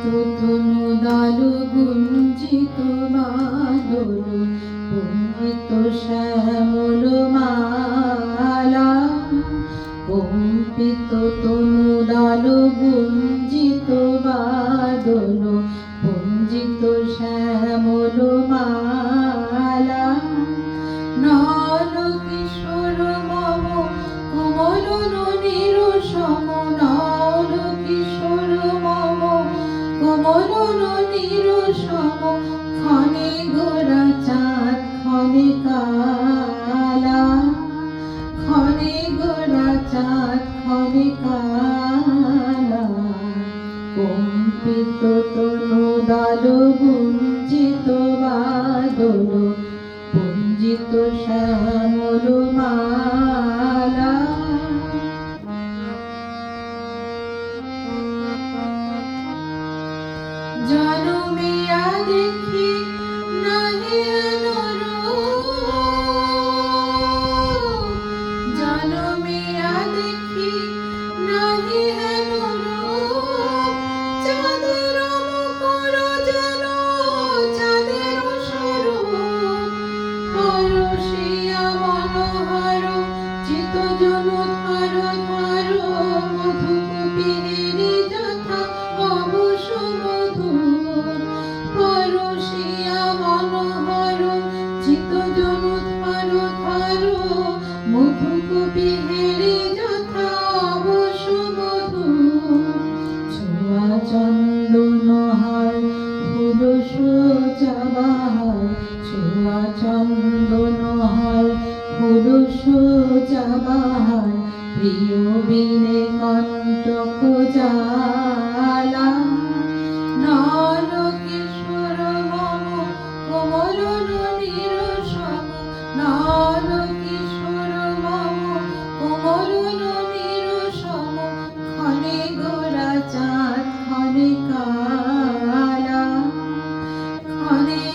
তনু দালু গুঞ্জিত বাদল পুঞ্জিত শ্যামল মালা কম্পিত তনু দালু গুঞ্জিত বাদল পুঞ্জিত শ্যামল মালা নল কিশোর মম কোমল ননীর সম নল কিশোর মম কোমল ননীর সম ক্ষণে গোরা চাঁদ ক্ষণে কালা ক্ষণে গোরা চাঁদ ক্ষণে কালা কম্পিত তনু দাল গুঞ্জিত বাদল পুঞ্জিত শ্যামল মালা জনমিয়া দেখি নাহি অনুরূপ জনমিয়া দেখি নাহি অনুরূপ চাঁদের মুখর যেন চাঁদের স্বরূপ পরশিয়া মনোহর চিত জন ধর ধর মধুকূপীর যথা অবশ মধু পরশিয়া মনোহর চিত জন ধর ধর মধুকূপীর যথা অবশ মধু ছোঁয়া চন্দন হার ফুল সোজাবাহার ছোঁয়া চন্দন হার ফুল সোজাবাহার প্রিয় বিনে কণ্টক জ্বালা নল কিশোর মম কোমল ননীর সম নল কিশোর মম কোমল ননীর সম ক্ষণে গোরা চাঁদ ক্ষণে কালা ক্ষণে